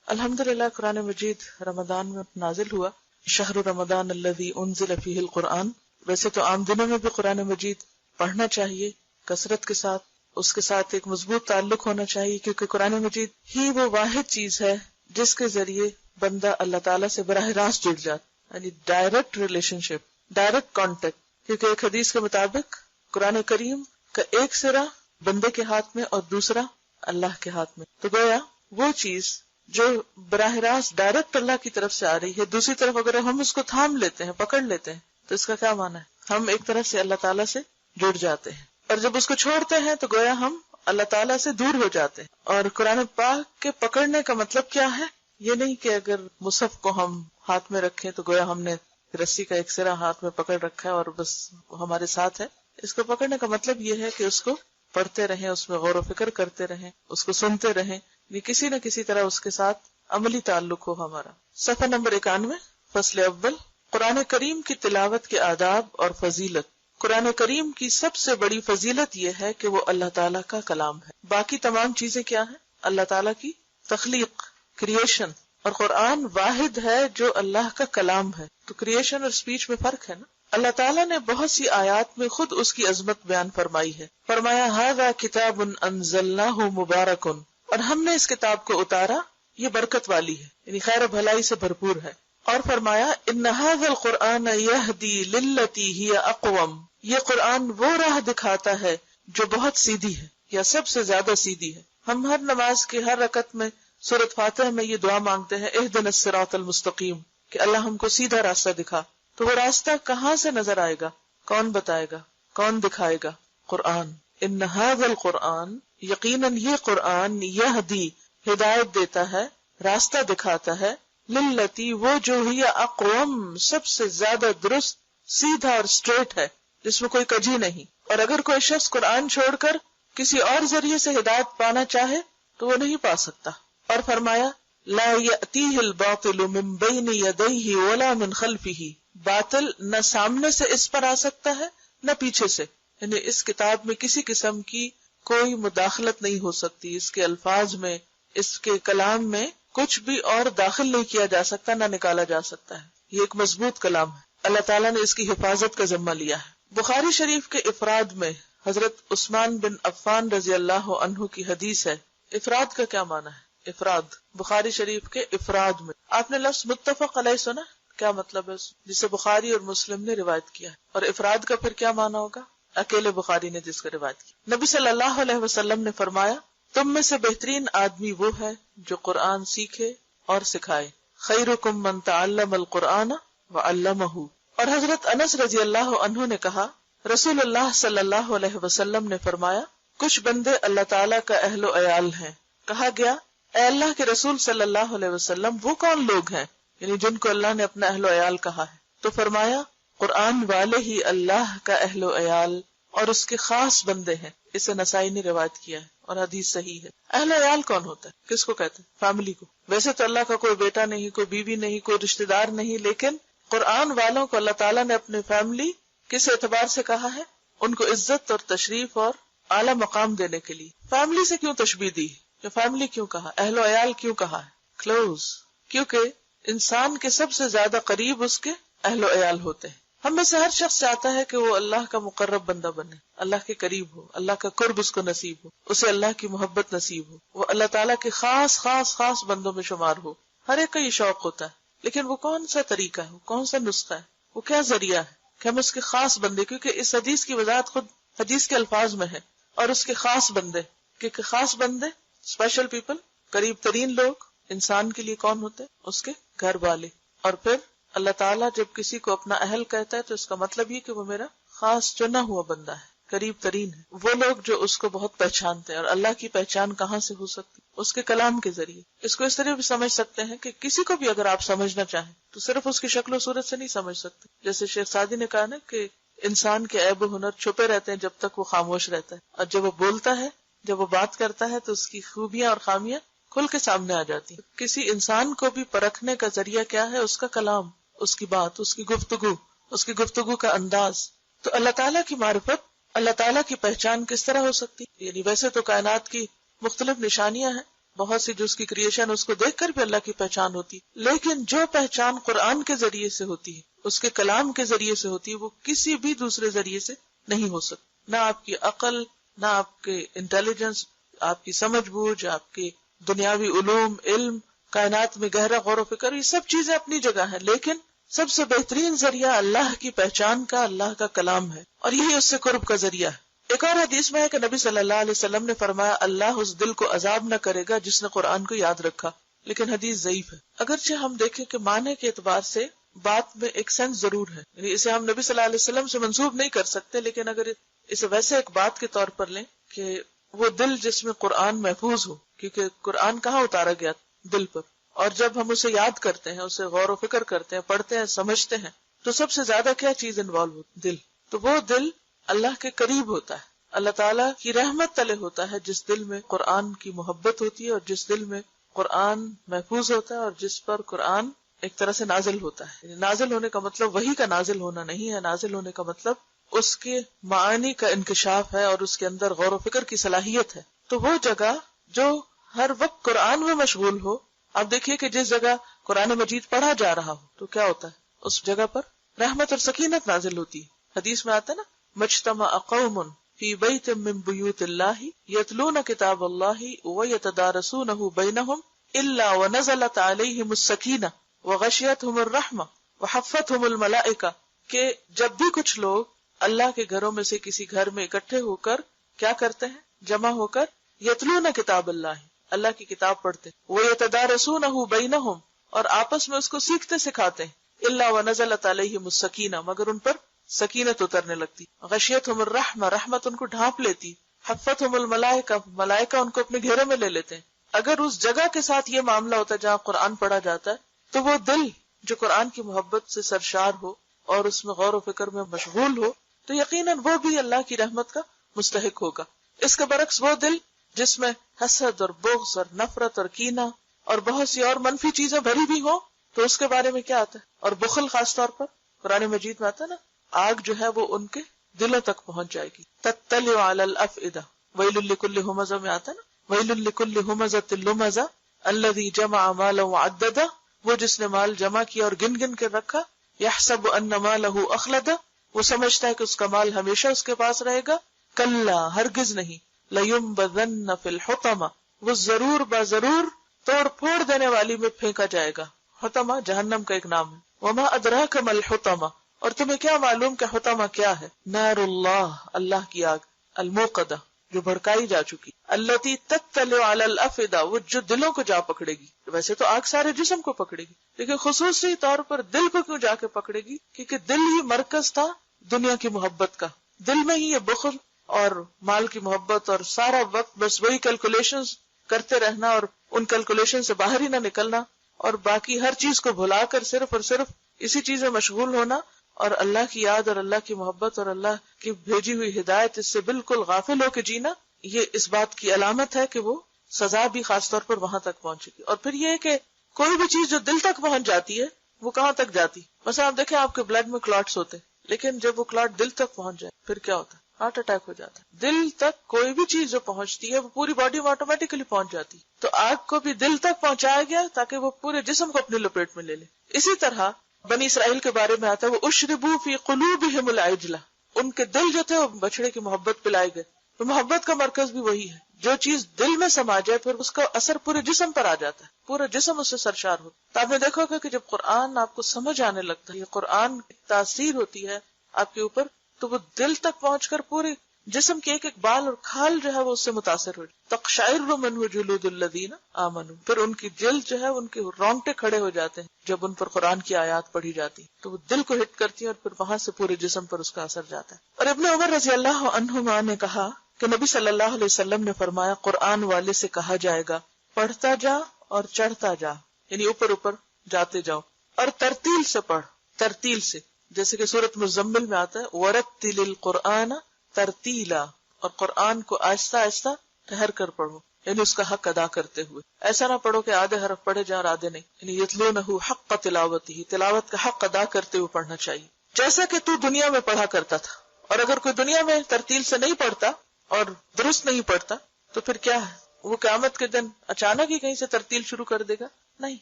الحمدللہ قرآن مجید رمضان میں نازل ہوا. شہر رمضان الذی انزل فیہ القرآن. ویسے تو عام دنوں میں بھی قرآن مجید پڑھنا چاہیے کثرت کے ساتھ، اس کے ساتھ ایک مضبوط تعلق ہونا چاہیے، کیونکہ قرآن مجید ہی وہ واحد چیز ہے جس کے ذریعے بندہ اللہ تعالیٰ سے براہ راست جڑ جاتا، یعنی ڈائریکٹ ریلیشن شپ، ڈائریکٹ کانٹیکٹ. کیونکہ ایک حدیث کے مطابق قرآن کریم کا ایک سرا بندے کے ہاتھ میں اور دوسرا اللہ کے ہاتھ میں. تو گویا وہ چیز جو براہ راست ڈائریکٹ اللہ کی طرف سے آ رہی ہے، دوسری طرف اگر ہم اس کو تھام لیتے ہیں، پکڑ لیتے ہیں، تو اس کا کیا معنی ہے؟ ہم ایک طرح سے اللہ تعالیٰ سے جڑ جاتے ہیں، اور جب اس کو چھوڑتے ہیں تو گویا ہم اللہ تعالیٰ سے دور ہو جاتے ہیں. اور قرآن پاک کے پکڑنے کا مطلب کیا ہے؟ یہ نہیں کہ اگر مصحف کو ہم ہاتھ میں رکھیں تو گویا ہم نے رسی کا ایک سرا ہاتھ میں پکڑ رکھا ہے اور بس ہمارے ساتھ ہے. اس کو پکڑنے کا مطلب یہ ہے کہ اس کو پڑھتے رہیں، اس میں غور و فکر کرتے رہیں، اس کو سنتے رہیں، یہ کسی نہ کسی طرح اس کے ساتھ عملی تعلق ہو ہمارا. صفحہ نمبر 91 فصل اول قرآن کریم کی تلاوت کے آداب اور فضیلت. قرآن کریم کی سب سے بڑی فضیلت یہ ہے کہ وہ اللہ تعالیٰ کا کلام ہے. باقی تمام چیزیں کیا ہیں؟ اللہ تعالیٰ کی تخلیق، کریشن، اور قرآن واحد ہے جو اللہ کا کلام ہے. تو کریشن اور سپیچ میں فرق ہے نا. اللہ تعالیٰ نے بہت سی آیات میں خود اس کی عظمت بیان فرمائی ہے. فرمایا ھذا کتاب انزلناہ مبارک، اور ہم نے اس کتاب کو اتارا، یہ برکت والی ہے، یعنی خیر و بھلائی سے بھرپور ہے. اور فرمایا ان ھذا القرآن یہدی للتی ہی اقوم، یہ قرآن وہ راہ دکھاتا ہے جو بہت سیدھی ہے یا سب سے زیادہ سیدھی ہے. ہم ہر نماز کے ہر رکعت میں سورۃ فاتحہ میں یہ دعا مانگتے ہیں اہدنا الصراط المستقیم، کہ اللہ ہم کو سیدھا راستہ دکھا. تو وہ راستہ کہاں سے نظر آئے گا؟ کون بتائے گا؟ کون دکھائے گا؟ قرآن. ان ھذا القرآن، یقیناً یہ قرآن، یہدی ہدایت دیتا ہے، راستہ دکھاتا ہے، للتی وہ جو ہی اقوم سب سے زیادہ درست، سیدھا اور اسٹریٹ ہے، جس میں کوئی کجی نہیں. اور اگر کوئی شخص قرآن چھوڑ کر کسی اور ذریعے سے ہدایت پانا چاہے تو وہ نہیں پا سکتا. اور فرمایا لا یأتیہ الباطل من بین یدیہ ولا من خلفہ، باطل نہ سامنے سے اس پر آ سکتا ہے نہ پیچھے سے، یعنی اس کتاب میں کسی قسم کی کوئی مداخلت نہیں ہو سکتی. اس کے الفاظ میں، اس کے کلام میں کچھ بھی اور داخل نہیں کیا جا سکتا، نہ نکالا جا سکتا ہے. یہ ایک مضبوط کلام ہے، اللہ تعالیٰ نے اس کی حفاظت کا ذمہ لیا ہے. بخاری شریف کے افراد میں حضرت عثمان بن عفان رضی اللہ عنہ کی حدیث ہے. افراد کا کیا معنی ہے؟ افراد بخاری شریف کے افراد میں آپ نے لفظ متفق علیہ سنا، کیا مطلب ہے جسے بخاری اور مسلم نے روایت کیا ہے؟ اور افراد کا پھر کیا معنی ہوگا؟ اکیلے بخاری نے جس کا روایت کی. نبی صلی اللہ علیہ وسلم نے فرمایا تم میں سے بہترین آدمی وہ ہے جو قرآن سیکھے اور سکھائے. خیرکم من تعلم القرآن وعلمہ. اور حضرت انس رضی اللہ عنہ نے کہا رسول اللہ صلی اللہ علیہ وسلم نے فرمایا کچھ بندے اللہ تعالیٰ کا اہل و عیال ہیں. کہا گیا اے اللہ کے رسول صلی اللہ علیہ وسلم وہ کون لوگ ہیں، یعنی جن کو اللہ نے اپنا اہل و عیال کہا ہے؟ تو فرمایا قرآن والے ہی اللہ کا اہل و عیال اور اس کے خاص بندے ہیں. اسے نسائی نے روایت کیا ہے اور حدیث صحیح ہے. اہل و عیال کون ہوتا ہے؟ کس کو کہتے ہیں؟ فیملی کو. ویسے تو اللہ کا کوئی بیٹا نہیں، کوئی بیوی نہیں، کوئی رشتہ دار نہیں، لیکن قرآن والوں کو اللہ تعالیٰ نے اپنے فیملی کس اعتبار سے کہا ہے؟ ان کو عزت اور تشریف اور اعلیٰ مقام دینے کے لیے. فیملی سے کیوں تشبیہ دی؟ کہ فیملی کیوں کہا؟ اہل و عیال کیوں کہا ہے؟ کلوز. کیونکہ انسان کے سب سے زیادہ قریب اس کے اہل و عیال ہوتے ہیں. ہم میں سے ہر شخص چاہتا ہے کہ وہ اللہ کا مقرب بندہ بنے، اللہ کے قریب ہو، اللہ کا قرب اس کو نصیب ہو، اسے اللہ کی محبت نصیب ہو، وہ اللہ تعالیٰ کے خاص خاص خاص بندوں میں شمار ہو. ہر ایک کا یہ شوق ہوتا ہے، لیکن وہ کون سا طریقہ ہے، وہ کون سا نسخہ ہے، وہ کیا ذریعہ ہے کہ ہم اس کے خاص بندے، کیونکہ اس حدیث کی وضاحت خود حدیث کے الفاظ میں ہے، اور اس کے خاص بندے، کیونکہ خاص بندے اسپیشل پیپل، قریب ترین لوگ انسان کے لیے کون ہوتے ہیں؟ اس کے گھر والے. اور پھر اللہ تعالیٰ جب کسی کو اپنا اہل کہتا ہے تو اس کا مطلب یہ کہ وہ میرا خاص چنا ہوا بندہ ہے، قریب ترین ہے. وہ لوگ جو اس کو بہت پہچانتے ہیں. اور اللہ کی پہچان کہاں سے ہو سکتی؟ اس کے کلام کے ذریعے. اس کو اس طرح بھی سمجھ سکتے ہیں کہ کسی کو بھی اگر آپ سمجھنا چاہیں تو صرف اس کی شکل و صورت سے نہیں سمجھ سکتے. جیسے شیخ سعدی نے کہا نا کہ انسان کے عیب و ہنر چھپے رہتے ہیں جب تک وہ خاموش رہتا ہے، اور جب وہ بولتا ہے، جب وہ بات کرتا ہے تو اس کی خوبیاں اور خامیاں کھل کے سامنے آ جاتی ہیں. کسی انسان کو بھی پرکھنے کا ذریعہ کیا ہے؟ اس کا کلام، اس کی بات، اس کی گفتگو کا انداز. تو اللہ تعالیٰ کی معرفت، اللہ تعالیٰ کی پہچان کس طرح ہو سکتی؟ یعنی ویسے تو کائنات کی مختلف نشانیاں ہیں، بہت سی جو اس کی کریشن اس کو دیکھ کر بھی اللہ کی پہچان ہوتی، لیکن جو پہچان قرآن کے ذریعے سے ہوتی ہے، اس کے کلام کے ذریعے سے ہوتی ہے، وہ کسی بھی دوسرے ذریعے سے نہیں ہو سکتی. نہ آپ کی عقل، نہ آپ کے انٹیلیجنس، آپ کی سمجھ بوجھ، آپ کے دنیاوی علوم، علم، کائنات میں گہرا غور و فکر، یہ سب چیزیں اپنی جگہ ہیں، لیکن سب سے بہترین ذریعہ اللہ کی پہچان کا اللہ کا کلام ہے، اور یہی اس سے قرب کا ذریعہ ہے. ایک اور حدیث میں ہے کہ نبی صلی اللہ علیہ وسلم نے فرمایا اللہ اس دل کو عذاب نہ کرے گا جس نے قرآن کو یاد رکھا، لیکن حدیث ضعیف ہے. اگرچہ ہم دیکھیں کہ معنی کے اعتبار سے بات میں ایک سینس ضرور ہے، یعنی اسے ہم نبی صلی اللہ علیہ وسلم سے منسوب نہیں کر سکتے، لیکن اگر اسے ویسے ایک بات کے طور پر لیں کہ وہ دل جس میں قرآن محفوظ ہو، کیونکہ قرآن کہاں اتارا گیا؟ دل پر. اور جب ہم اسے یاد کرتے ہیں، اسے غور و فکر کرتے ہیں، پڑھتے ہیں، سمجھتے ہیں، تو سب سے زیادہ کیا چیز انوالو ہوتی؟ دل. تو وہ دل اللہ کے قریب ہوتا ہے، اللہ تعالیٰ کی رحمت تلے ہوتا ہے، جس دل میں قرآن کی محبت ہوتی ہے، اور جس دل میں قرآن محفوظ ہوتا ہے، اور جس پر قرآن ایک طرح سے نازل ہوتا ہے. نازل ہونے کا مطلب وحی کا نازل ہونا نہیں ہے، نازل ہونے کا مطلب اس کے معانی کا انکشاف ہے، اور اس کے اندر غور و فکر کی صلاحیت ہے. تو وہ جگہ جو ہر وقت قرآن میں مشغول ہو، آپ دیکھیے کہ جس جگہ قرآن مجید پڑھا جا رہا ہو تو کیا ہوتا ہے؟ اس جگہ پر رحمت اور سکینت نازل ہوتی ہے. حدیث میں آتا ہے نا، مجتمع قوم فی بیت من بیوت اللہ یتلون کتاب اللہ ویتدارسونہ بینہم الا ونزلت علیہم السکینہ وغشیتہم الرحمہ وحفتہم الملائکہ، کہ جب بھی کچھ لوگ اللہ کے گھروں میں سے کسی گھر میں اکٹھے ہو کر کیا کرتے ہیں؟ جمع ہو کر یتلون کتاب اللہ، اللہ کی کتاب پڑھتے، ویتدارسونہ بینہم، اور آپس میں اس کو سیکھتے سکھاتے ہیں، الا ونزلت علیہم السکینہ، مگر ان پر سکینت اترنے لگتی، غشیتہم الرحمہ، رحمت ان کو ڈھانپ لیتی، حفتہم الملائکہ، ملائکہ ان کو اپنے گھیرے میں لے لیتے ہیں. اگر اس جگہ کے ساتھ یہ معاملہ ہوتا ہے جہاں قرآن پڑھا جاتا ہے، تو وہ دل جو قرآن کی محبت سے سرشار ہو اور اس میں غور و فکر میں مشغول ہو، تو یقیناً وہ بھی اللہ کی رحمت کا مستحق ہوگا. اس کے برعکس وہ دل جس میں حسد اور بغض اور نفرت اور کینہ اور بہت سی اور منفی چیزیں بھری بھی ہوں، تو اس کے بارے میں کیا آتا ہے؟ اور بخل خاص طور پر قرآن مجید میں آتا ہے نا، آگ جو ہے وہ ان کے دلوں تک پہنچ جائے گی. تطلع علی الافئدہ، ویل لکل ہمزہ میں آتا ہے نا، ویل لکل ہمزۃ لمزہ الذی جمع مالا وعددہ، وہ جس نے مال جمع کیا اور گن گن کے رکھا، یحسب ان مالہ اخلدہ، وہ سمجھتا ہے کہ اس کا مال ہمیشہ اس کے پاس رہے گا. کلا، ہرگز نہیں، لینبذن فی الحطمہ، وہ ضرور ضرور توڑ پھوڑ دینے والی میں پھینکا جائے گا. حطمہ جہنم کا ایک نام ہے. وما ادراک ما الحطمہ، اور تمہیں کیا معلوم کہ حطمہ کیا ہے؟ نار اللہ، اللہ کی آگ، الموقدہ، جو بھڑکائی جا چکی، التی تطلع علی الافئدہ، وہ جو دلوں کو جا پکڑے گی. ویسے تو آگ سارے جسم کو پکڑے گی، لیکن خصوصی طور پر دل کو کیوں جا کے پکڑے گی؟ کیونکہ دل ہی مرکز تھا دنیا کی محبت کا. دل میں ہی یہ بخل اور مال کی محبت اور سارا وقت بس وہی کیلکولیشنز کرتے رہنا اور ان کیلکولیشن سے باہر ہی نہ نکلنا، اور باقی ہر چیز کو بھلا کر صرف اور صرف اسی چیز میں مشغول ہونا، اور اللہ کی یاد اور اللہ کی محبت اور اللہ کی بھیجی ہوئی ہدایت اس سے بالکل غافل ہو کے جینا، یہ اس بات کی علامت ہے کہ وہ سزا بھی خاص طور پر وہاں تک پہنچے گی. اور پھر یہ کہ کوئی بھی چیز جو دل تک پہنچ جاتی ہے وہ کہاں تک جاتی؟ مثلا آپ دیکھیں آپ کے بلڈ میں کلاٹس ہوتے ہیں، لیکن جب وہ کلاٹ دل تک پہنچ جائے پھر کیا ہوتا ہے؟ ہارٹ اٹیک ہو جاتا ہے. دل تک کوئی بھی چیز جو پہنچتی ہے وہ پوری باڈی میں آٹومیٹکلی پہنچ جاتی. تو آگ کو بھی دل تک پہنچایا گیا تاکہ وہ پورے جسم کو اپنی لپیٹ میں لے لے. اسی طرح بنی اسرائیل کے بارے میں آتا ہے وہ اشربوا فی قلوبہم العجلہ، ان کے دل جو تھے وہ بچڑے کی محبت پلائے گئے. تو محبت کا مرکز بھی وہی ہے، جو چیز دل میں سما جائے پھر اس کا اثر پورے جسم پر آ جاتا ہے، پورا جسم اس سے سرشار ہوتا. تو آپ نے دیکھا ہوگا کہ جب قرآن آپ کو سمجھ آنے لگتا ہے، یہ قرآن کی تاثیر ہوتی ہے آپ کے اوپر، تو وہ دل تک پہنچ کر پورے جسم کے ایک ایک بال اور کھال جو ہے وہ اس سے متاثر ہو جائے. تقشعر منہ جلود الذین آمنوا، پھر ان کی جلد جو ہے ان کے رونگٹے کھڑے ہو جاتے ہیں جب ان پر قرآن کی آیات پڑھی جاتی، تو وہ دل کو ہٹ کرتی ہیں اور پھر وہاں سے پورے جسم پر اس کا اثر جاتا ہے. اور ابن عمر رضی اللہ عنہما نے کہا کہ نبی صلی اللہ علیہ وسلم نے فرمایا، قرآن والے سے کہا جائے گا پڑھتا جا اور چڑھتا جا، یعنی اوپر اوپر جاتے جاؤ، اور ترتیل سے پڑھ، ترتیل سے، جیسے کہ سورۃ مزمل میں آتا ہے وَرَتِّلِ الْقُرْآنَ ترتیلا، اور قرآن کو آہستہ آہستہ ٹھہر کر پڑھو، یعنی اس کا حق ادا کرتے ہوئے. ایسا نہ پڑھو کہ آدھے حرف پڑھے جائیں اور آدھے نہیں، یعنی یتلونہ حق تلاوتہ، تلاوت کا حق ادا کرتے ہوئے پڑھنا چاہیے، جیسا کہ تو دنیا میں پڑھا کرتا تھا. اور اگر کوئی دنیا میں ترتیل سے نہیں پڑھتا اور درست نہیں پڑھتا تو پھر کیا ہے؟ وہ قیامت کے دن اچانک ہی کہیں سے ترتیل شروع کر دے گا؟ نہیں.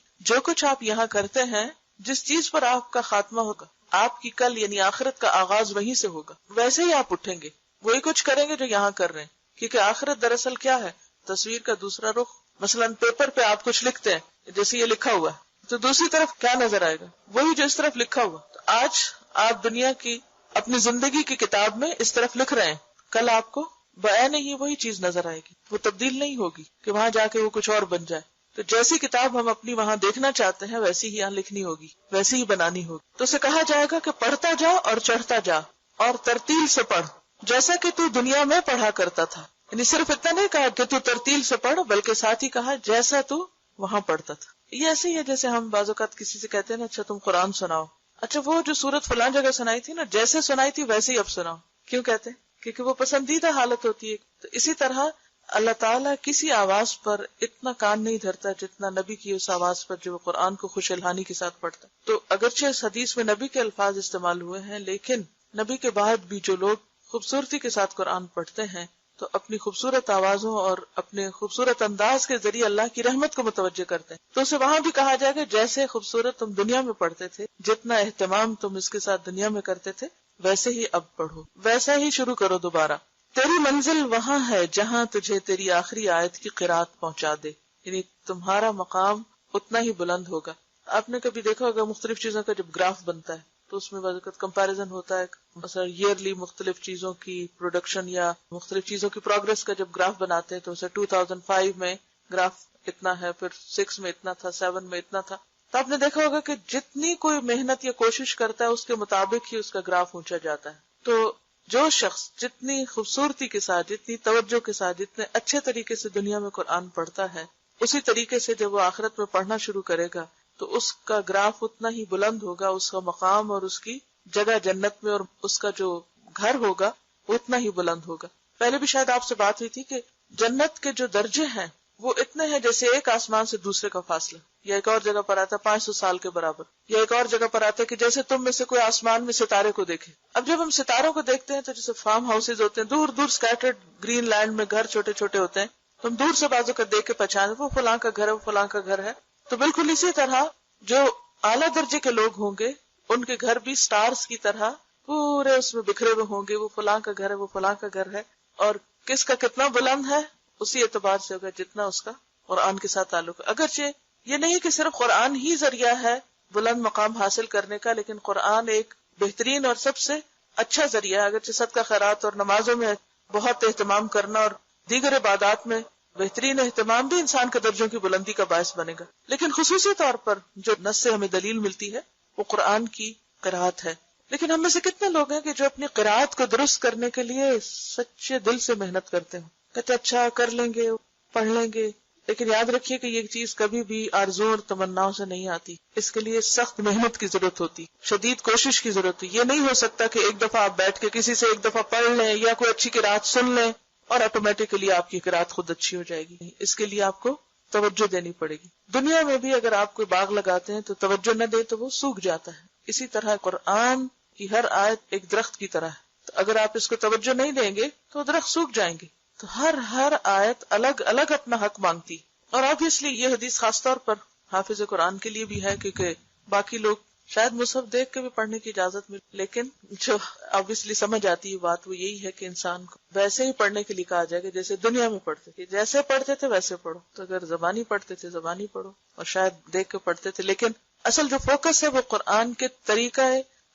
جو کچھ آپ یہاں کرتے ہیں، جس چیز پر آپ کا خاتمہ ہوگا، آپ کی کل یعنی آخرت کا آغاز وہیں سے ہوگا. ویسے ہی آپ اٹھیں گے، وہی کچھ کریں گے جو یہاں کر رہے ہیں. کیونکہ آخرت دراصل کیا ہے؟ تصویر کا دوسرا رخ. مثلاً پیپر پہ آپ کچھ لکھتے ہیں، جیسے یہ لکھا ہوا ہے، تو دوسری طرف کیا نظر آئے گا؟ وہی جو اس طرف لکھا ہوا. تو آج آپ دنیا کی اپنی زندگی کی کتاب میں اس طرف لکھ رہے ہیں، کل آپ کو بعین ہی وہی چیز نظر آئے گی. وہ تبدیل نہیں ہوگی کہ وہاں جا کے وہ کچھ اور بن جائے. تو جیسی کتاب ہم اپنی وہاں دیکھنا چاہتے ہیں ویسی ہی یہاں لکھنی ہوگی، ویسی ہی بنانی ہوگی. تو اسے کہا جائے گا کہ پڑھتا جا اور چڑھتا جا اور ترتیل سے پڑھ، جیسا کہ تو دنیا میں پڑھا کرتا تھا. یعنی صرف اتنا نہیں کہا کہ تو ترتیل سے پڑھ، بلکہ ساتھ ہی کہا جیسا تو وہاں پڑھتا تھا. یہ ایسے ہی ہے جیسے ہم بعض اوقات کسی سے کہتے ہیں نا، اچھا تم قرآن سناؤ. اچھا وہ جو سورت فلان جگہ سنائی تھی نا، جیسے سنائی تھی ویسے ہی اب سناؤ. کیوں کہتے ہیں؟ کیونکہ وہ پسندیدہ حالت ہوتی ہے. تو اسی طرح اللہ تعالیٰ کسی آواز پر اتنا کان نہیں دھرتا جتنا نبی کی اس آواز پر جو وہ قرآن کو خوش الحانی کے ساتھ پڑھتا. تو اگرچہ اس حدیث میں نبی کے الفاظ استعمال ہوئے ہیں، لیکن نبی کے بعد بھی جو لوگ خوبصورتی کے ساتھ قرآن پڑھتے ہیں تو اپنی خوبصورت آوازوں اور اپنے خوبصورت انداز کے ذریعے اللہ کی رحمت کو متوجہ کرتے ہیں. تو اسے وہاں بھی کہا جائے گا جیسے خوبصورت تم دنیا میں پڑھتے تھے، جتنا اہتمام تم اس کے ساتھ دنیا میں کرتے تھے، ویسے ہی اب پڑھو، ویسا ہی شروع کرو دوبارہ. تیری منزل وہاں ہے جہاں تجھے تیری آخری آیت کی قرات پہنچا دے. یعنی تمہارا مقام اتنا ہی بلند ہوگا. آپ نے کبھی دیکھا ہوگا مختلف چیزوں کا جب گراف بنتا ہے تو اس میں وقت کمپیریزن ہوتا ہے، مثلا ایئرلی مختلف چیزوں کی پروڈکشن یا مختلف چیزوں کی پروگرس کا جب گراف بناتے ہیں تو اسے 2005 میں گراف اتنا ہے، پھر 6 میں اتنا تھا، 7 میں اتنا تھا. تو آپ نے دیکھا ہوگا کہ جتنی کوئی محنت یا کوشش کرتا ہے اس کے مطابق ہی اس کا گراف اونچا جاتا ہے. تو جو شخص جتنی خوبصورتی کے ساتھ، جتنی توجہ کے ساتھ، جتنے اچھے طریقے سے دنیا میں قرآن پڑھتا ہے، اسی طریقے سے جب وہ آخرت میں پڑھنا شروع کرے گا تو اس کا گراف اتنا ہی بلند ہوگا، اس کا مقام اور اس کی جگہ جنت میں اور اس کا جو گھر ہوگا اتنا ہی بلند ہوگا. پہلے بھی شاید آپ سے بات ہوئی تھی کہ جنت کے جو درجے ہیں وہ اتنے ہیں جیسے ایک آسمان سے دوسرے کا فاصلہ، یا ایک اور جگہ پر آتا ہے 500 سال کے برابر، یا ایک اور جگہ پر آتا ہے کہ جیسے تم میں سے کوئی آسمان میں ستارے کو دیکھے. اب جب ہم ستاروں کو دیکھتے ہیں تو جیسے فارم ہاؤسز ہوتے ہیں دور دور سکیٹرڈ گرین لینڈ میں، گھر چھوٹے چھوٹے ہوتے ہیں، تو ہم دور سے بازو کر دیکھ کے پہچان وہ فلاں کا گھر ہے، وہ فلاں کا گھر ہے. تو بالکل اسی طرح جو اعلیٰ درجے کے لوگ ہوں گے ان کے گھر بھی سٹارز کی طرح پورے اس میں بکھرے ہوئے ہوں گے، وہ فلاں کا گھر ہے، وہ فلاں کا گھر ہے. اور کس کا کتنا بلند ہے اسی اعتبار سے ہوگا جتنا اس کا قرآن کے ساتھ تعلق ہے. اگرچہ یہ نہیں کہ صرف قرآن ہی ذریعہ ہے بلند مقام حاصل کرنے کا، لیکن قرآن ایک بہترین اور سب سے اچھا ذریعہ ہے. اگرچہ صدقہ خیرات اور نمازوں میں بہت اہتمام کرنا اور دیگر عبادات میں بہترین اہتمام بھی انسان کے درجوں کی بلندی کا باعث بنے گا، لیکن خصوصی طور پر جو نص سے ہمیں دلیل ملتی ہے وہ قرآن کی قرات ہے. لیکن ہم میں سے کتنے لوگ ہیں کہ جو اپنی قرات کو درست کرنے کے لیے سچے دل سے محنت کرتے ہیں، کہتے اچھا کر لیں گے، پڑھ لیں گے، لیکن یاد رکھیے کہ یہ چیز کبھی بھی آرزو اور تمناؤں سے نہیں آتی. اس کے لیے سخت محنت کی ضرورت ہوتی، شدید کوشش کی ضرورت ہوتی. یہ نہیں ہو سکتا کہ ایک دفعہ آپ بیٹھ کے کسی سے ایک دفعہ پڑھ لیں یا کوئی اچھی قرات سن لیں اور آٹومیٹکلی آپ کی قرات خود اچھی ہو جائے گی. اس کے لیے آپ کو توجہ دینی پڑے گی. دنیا میں بھی اگر آپ کوئی باغ لگاتے ہیں تو توجہ نہ دے تو وہ سوکھ جاتا ہے. اسی طرح قرآن کی ہر آیت ایک درخت کی طرح ہے، تو اگر آپ اس کو توجہ نہیں دیں گے تو درخت سوکھ جائیں گے. تو ہر آیت الگ الگ اپنا حق مانگتی. اور obviously یہ حدیث خاص طور پر حافظ قرآن کے لیے بھی ہے، کیونکہ باقی لوگ شاید مصحف دیکھ کے بھی پڑھنے کی اجازت ملے، لیکن جو obviously سمجھ آتی ہے بات وہ یہی ہے کہ انسان کو ویسے ہی پڑھنے کے لیے کہا جائے گا جیسے دنیا میں پڑھتے تھے. جیسے پڑھتے تھے ویسے پڑھو. تو اگر زبانی پڑھتے تھے زبانی پڑھو، اور شاید دیکھ کے پڑھتے تھے، لیکن اصل جو فوکس ہے وہ قرآن کے طریقہ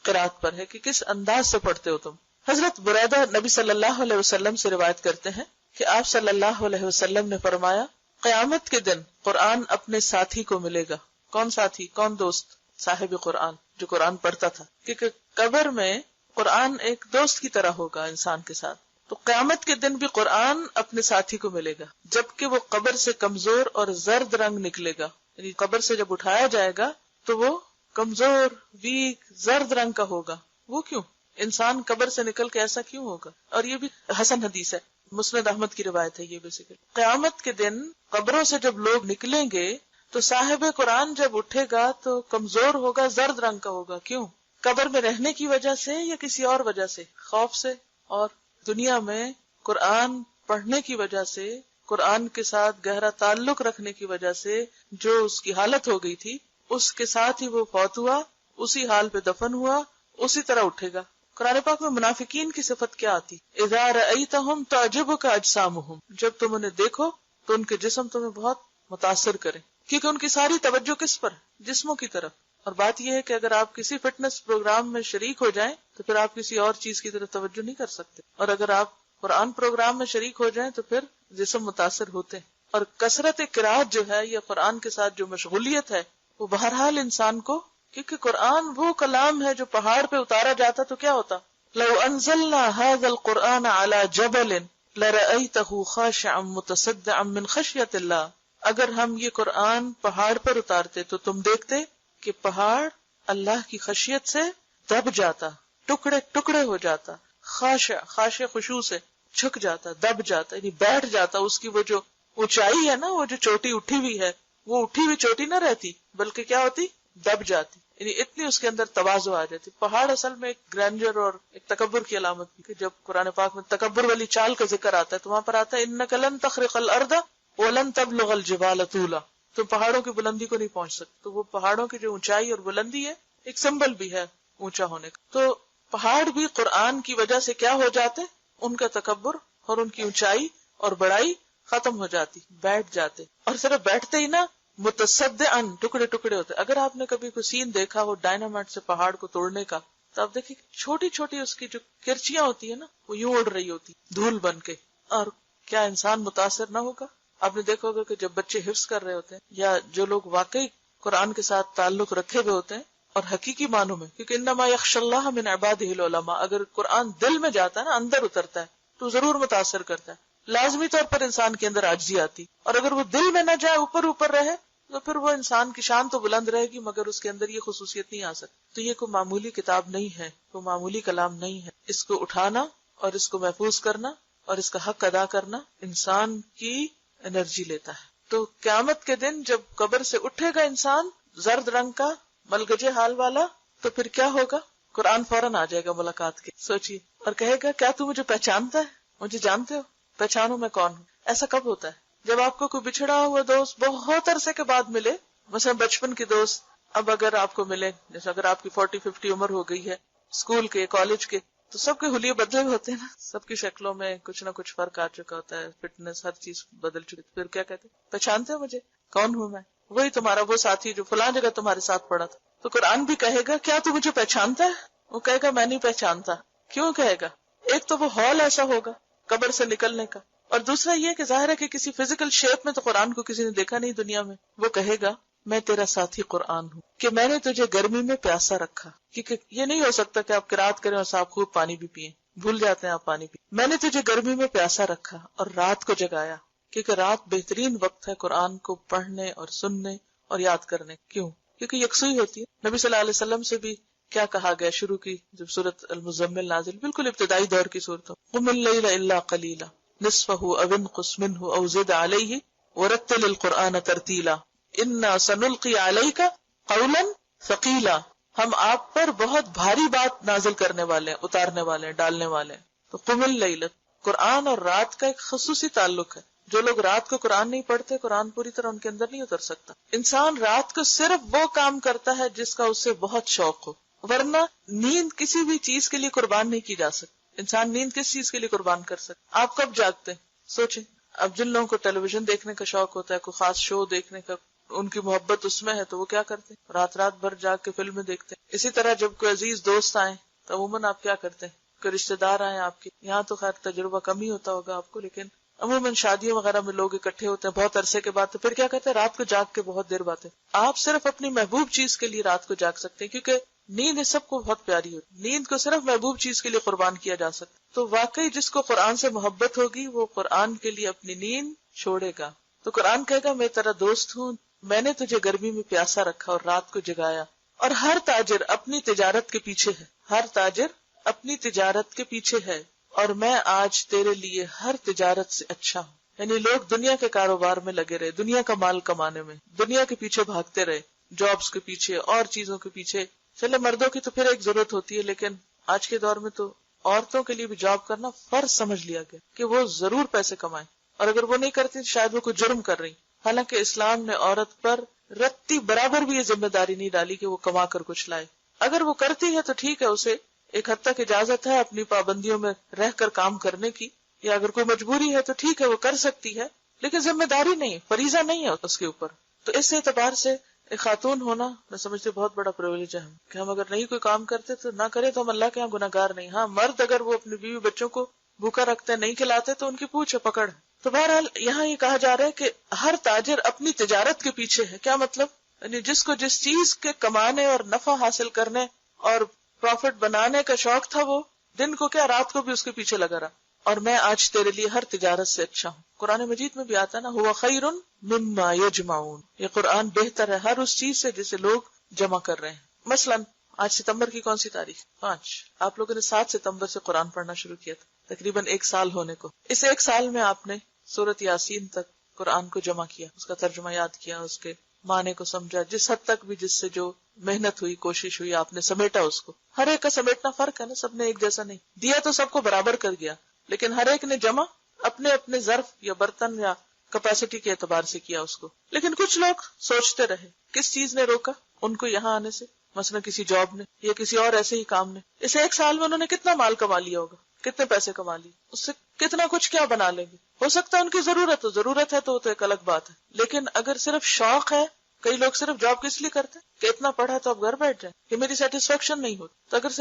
قرات پر ہے کہ کس انداز سے پڑھتے ہو تم. حضرت بریدہ نبی صلی اللہ علیہ وسلم سے روایت کرتے ہیں کہ آپ صلی اللہ علیہ وسلم نے فرمایا، قیامت کے دن قرآن اپنے ساتھی کو ملے گا. کون ساتھی؟ کون دوست؟ صاحب قرآن، جو قرآن پڑھتا تھا. کیونکہ قبر میں قرآن ایک دوست کی طرح ہوگا انسان کے ساتھ. تو قیامت کے دن بھی قرآن اپنے ساتھی کو ملے گا، جبکہ وہ قبر سے کمزور اور زرد رنگ نکلے گا. یعنی قبر سے جب اٹھایا جائے گا تو وہ کمزور، ویک، زرد رنگ کا ہوگا. وہ کیوں؟ انسان قبر سے نکل کے ایسا کیوں ہوگا؟ اور یہ بھی حسن حدیث ہے، مسند احمد کی روایت ہے. یہ بیسیکلی قیامت کے دن قبروں سے جب لوگ نکلیں گے تو صاحب قرآن جب اٹھے گا تو کمزور ہوگا، زرد رنگ کا ہوگا. کیوں؟ قبر میں رہنے کی وجہ سے یا کسی اور وجہ سے؟ خوف سے اور دنیا میں قرآن پڑھنے کی وجہ سے قرآن کے ساتھ گہرا تعلق رکھنے کی وجہ سے جو اس کی حالت ہو گئی تھی اس کے ساتھ ہی وہ فوت ہوا، اسی حال پہ دفن ہوا، اسی طرح اٹھے گا۔ قرآن پاک میں منافقین کی صفت کیا آتی؟ اذا رأیتہم تعجبک اجسامہم، جب تم انہیں دیکھو تو ان کے جسم تمہیں بہت متاثر کریں، کیونکہ ان کی ساری توجہ کس پر؟ جسموں کی طرف۔ اور بات یہ ہے کہ اگر آپ کسی فٹنس پروگرام میں شریک ہو جائیں تو پھر آپ کسی اور چیز کی طرف توجہ نہیں کر سکتے، اور اگر آپ قرآن پروگرام میں شریک ہو جائیں تو پھر جسم متاثر ہوتے ہیں۔ اور کثرت قرات جو ہے یا قرآن کے ساتھ جو مشغولیت ہے وہ بہرحال انسان کو، کیونکہ قرآن وہ کلام ہے جو پہاڑ پہ اتارا جاتا تو کیا ہوتا؟ لو انزلنا هذا القرآن على جبل لرأيته خاشعا متصدعا من خشية اللہ، اگر ہم یہ قرآن پہاڑ پر اتارتے تو تم دیکھتے کہ پہاڑ اللہ کی خشیت سے دب جاتا، ٹکڑے ٹکڑے ہو جاتا، خاشع خشوع سے جھک جاتا، دب جاتا، یعنی بیٹھ جاتا۔ اس کی وہ جو اونچائی ہے نا، وہ جو چوٹی اٹھی ہوئی ہے، وہ اٹھی ہوئی چوٹی نہ رہتی بلکہ کیا ہوتی؟ دب جاتی، یعنی اتنی اس کے اندر تواضع آ جاتی۔ پہاڑ اصل میں ایک گرینڈر اور ایک تکبر کی علامت بھی کہ جب قرآن پاک میں تکبر والی چال کا ذکر آتا ہے تو وہاں پر آتا ہے انک لن تخرق الارض ولن تبلغ الجبال طولا، تم پہاڑوں کی بلندی کو نہیں پہنچ سکتے۔ تو وہ پہاڑوں کی جو اونچائی اور بلندی ہے ایک سمبل بھی ہے اونچا ہونے کا۔ تو پہاڑ بھی قرآن کی وجہ سے کیا ہو جاتے؟ ان کا تکبر اور ان کی اونچائی اور بڑائی ختم ہو جاتی، بیٹھ جاتے، اور صرف بیٹھتے ہی نہ متصدعاً ٹکڑے ٹکڑے ہوتے۔ اگر آپ نے کبھی کوئی سین دیکھا ہو ڈائنامائٹ سے پہاڑ کو توڑنے کا تو آپ دیکھیں چھوٹی چھوٹی اس کی جو کرچیاں ہوتی ہیں نا وہ یوں اڑ رہی ہوتی دھول بن کے، اور کیا انسان متاثر نہ ہوگا؟ آپ نے دیکھا ہوگا کہ جب بچے حفظ کر رہے ہوتے ہیں یا جو لوگ واقعی قرآن کے ساتھ تعلق رکھے ہوئے ہوتے ہیں اور حقیقی معنوں میں، کیونکہ انما یخشی اللہ من عبادہ العلماء، اگر قرآن دل میں جاتا ہے نا، اندر اترتا ہے تو ضرور متاثر کرتا ہے، لازمی طور پر انسان کے اندر عاجزی آتی، اور اگر وہ دل میں نہ جائے، اوپر اوپر رہے تو پھر وہ انسان کی شان تو بلند رہے گی مگر اس کے اندر یہ خصوصیت نہیں آ سکتی۔ تو یہ کوئی معمولی کتاب نہیں ہے، کوئی معمولی کلام نہیں ہے، اس کو اٹھانا اور اس کو محفوظ کرنا اور اس کا حق ادا کرنا انسان کی انرجی لیتا ہے۔ تو قیامت کے دن جب قبر سے اٹھے گا انسان زرد رنگ کا ملگجے حال والا، تو پھر کیا ہوگا؟ قرآن فوراً آ جائے گا ملاقات کے، سوچیے، اور کہے گا کیا تو مجھے پہچانتا ہے؟ مجھے جانتے ہو؟ پہچانو میں کون ہوں۔ ایسا کب ہوتا ہے؟ جب آپ کو کوئی بچھڑا ہوا دوست بہت عرصے کے بعد ملے، مثلا بچپن کے دوست اب اگر آپ کو ملے، جیسے اگر آپ کی 40-50 عمر ہو گئی ہے، اسکول کے کالج کے، تو سب کے حلیے بدلے ہوئے ہوتے ہیں نا، سب کی شکلوں میں کچھ نہ کچھ فرق آ چکا ہوتا ہے، فٹنس ہر چیز بدل چکی، پھر کیا کہتے ہیں؟ پہچانتے ہو مجھے؟ کون ہوں میں؟ وہی تمہارا وہ ساتھی جو فلاں جگہ تمہارے ساتھ پڑا تھا۔ تو قرآن بھی کہے گا کیا تو مجھے پہچانتا ہے؟ وہ کہے گا میں نہیں پہچانتا۔ کیوں کہے گا؟ ایک تو وہ ہال ایسا ہوگا قبر سے نکلنے کا، اور دوسرا یہ کہ ظاہر ہے کہ کسی فزیکل شیپ میں تو قرآن کو کسی نے دیکھا نہیں دنیا میں۔ وہ کہے گا میں تیرا ساتھی قرآن ہوں، کہ میں نے تجھے گرمی میں پیاسا رکھا، کیونکہ یہ نہیں ہو سکتا کہ آپ قرات کریں اور صاحب خوب پانی بھی پیئیں، بھول جاتے ہیں آپ پانی پی۔ میں نے تجھے گرمی میں پیاسا رکھا اور رات کو جگایا، کیونکہ رات بہترین وقت ہے قرآن کو پڑھنے اور سننے اور یاد کرنے۔ کیوں؟ کیونکہ یکسوئی ہوتی ہے۔ نبی صلی اللہ علیہ وسلم سے بھی کیا کہا گیا شروع کی جب سورۃ المزمل نازل، بالکل ابتدائی دور کی صورت ہو، قم اللیل الا قلیلا نصفہ او انقص منہ او زد علیہ ورتل القرآن ترتیلا انا سنلقی علیک قولا ثقیلا، ہم آپ پر بہت بھاری بات نازل کرنے والے ہیں، اتارنے والے ہیں، ڈالنے والے ہیں۔ تو قم اللیل، قرآن اور رات کا ایک خصوصی تعلق ہے۔ جو لوگ رات کو قرآن نہیں پڑھتے، قرآن پوری طرح ان کے اندر نہیں اتر سکتا۔ انسان رات کو صرف وہ کام کرتا ہے جس کا اس سے بہت شوق ہو، ورنہ نیند کسی بھی چیز کے لیے قربان نہیں کی جا سکتی۔ انسان نیند کس چیز کے لیے قربان کر سکتا؟ آپ کب جاگتے ہیں؟ سوچیں، اب جن لوگوں کو ٹیلی ویژن دیکھنے کا شوق ہوتا ہے، کوئی خاص شو دیکھنے کا، ان کی محبت اس میں ہے تو وہ کیا کرتے ہیں؟ رات رات بھر جاگ کے فلمیں دیکھتے ہیں۔ اسی طرح جب کوئی عزیز دوست آئیں تو عموماً آپ کیا کرتے ہیں؟ کوئی رشتے دار آئیں آپ کے، یہاں تو خیر تجربہ کم ہی ہوتا ہوگا آپ کو، لیکن عموماً شادیوں وغیرہ میں لوگ اکٹھے ہوتے ہیں بہت عرصے کے بعد، تو پھر کیا کرتے ہیں؟ رات کو جاگ کے بہت دیر باتیں۔ آپ صرف اپنی محبوب چیز کے لیے رات کو جاگ سکتے ہیں، کیونکہ نیند اس سب کو بہت پیاری ہوتی، نیند کو صرف محبوب چیز کے لیے قربان کیا جا سکتا۔ تو واقعی جس کو قرآن سے محبت ہوگی وہ قرآن کے لیے اپنی نیند چھوڑے گا۔ تو قرآن کہے گا میں تیرا دوست ہوں، میں نے تجھے گرمی میں پیاسا رکھا اور رات کو جگایا۔ اور ہر تاجر اپنی تجارت کے پیچھے ہے، ہر تاجر اپنی تجارت کے پیچھے ہے، اور میں آج تیرے لیے ہر تجارت سے اچھا ہوں۔ یعنی لوگ دنیا کے کاروبار میں لگے رہے، دنیا کا مال کمانے میں، دنیا کے پیچھے بھاگتے رہے، جابز کے پیچھے اور چیزوں کے پیچھے۔ چلے مردوں کی تو پھر ایک ضرورت ہوتی ہے، لیکن آج کے دور میں تو عورتوں کے لیے بھی جاب کرنا فرض سمجھ لیا گیا کہ وہ ضرور پیسے کمائیں۔ اور اگر وہ نہیں کرتی شاید وہ کوئی جرم کر رہی. حالانکہ اسلام نے عورت پر رتی برابر بھی یہ ذمہ داری نہیں ڈالی کہ وہ کما کر کچھ لائے. اگر وہ کرتی ہے تو ٹھیک ہے، اسے ایک حد تک اجازت ہے اپنی پابندیوں میں رہ کر کام کرنے کی، یا اگر کوئی مجبوری ہے تو ٹھیک ہے وہ کر سکتی ہے، لیکن ذمہ داری نہیں، فریضہ نہیں ہے اس کے اوپر. تو اس اعتبار سے ایک خاتون ہونا میں سمجھتی بہت بڑا پرولیج ہے کہ ہم اگر نہیں کوئی کام کرتے تو نہ کرے، تو ہم اللہ کے یہاں گناہگار نہیں. ہاں مرد اگر وہ اپنی بیوی بچوں کو بھوکا رکھتے نہیں کھلاتے تو ان کی پوچھ ہے، پکڑ ہے. تو بہرحال یہاں یہ کہا جا رہا ہے کہ ہر تاجر اپنی تجارت کے پیچھے ہے. کیا مطلب؟ یعنی جس کو جس چیز کے کمانے اور نفع حاصل کرنے اور پروفٹ بنانے کا شوق تھا، وہ دن کو کیا رات کو بھی اس کے پیچھے لگا رہا. اور میں آج تیرے لیے ہر تجارت سے اچھا ہوں. قرآن مجید میں بھی آتا نا، ہوا خیر مما یجمعون. یہ قرآن بہتر ہے ہر اس چیز سے جسے لوگ جمع کر رہے ہیں. مثلا آج ستمبر کی کون سی تاریخ؟ 5. آپ لوگوں نے 7 ستمبر سے قرآن پڑھنا شروع کیا تھا، تقریباً 1 سال ہونے کو. اس 1 سال میں آپ نے سورۃ یاسین تک قرآن کو جمع کیا، اس کا ترجمہ یاد کیا، اس کے معنی کو سمجھا، جس حد تک بھی جس سے جو محنت ہوئی، کوشش ہوئی، آپ نے سمیٹا اس کو. ہر ایک کا سمیٹنا فرق ہے نا، سب نے ایک جیسا نہیں دیا، تو سب کو برابر کر گیا، لیکن ہر ایک نے جمع اپنے اپنے ظرف یا برتن یا کیپیسٹی کے اعتبار سے کیا اس کو. لیکن کچھ لوگ سوچتے رہے، کس چیز نے روکا ان کو یہاں آنے سے؟ مثلا کسی جاب نے یا کسی اور ایسے ہی کام نے. اس 1 سال میں انہوں نے کتنا مال کما لیا ہوگا، کتنے پیسے کما لیے، اس سے کتنا کچھ کیا بنا لیں گے. ہو سکتا ہے ان کی ضرورت ہے تو ایک الگ بات ہے، لیکن اگر صرف شوق ہے، کئی لوگ صرف جاب کس لیے کرتے ہیں کہ اتنا پڑھا تو اب گھر بیٹھ جائیں، کہ میری سیٹسفیکشن نہیں ہوتی. تو اگر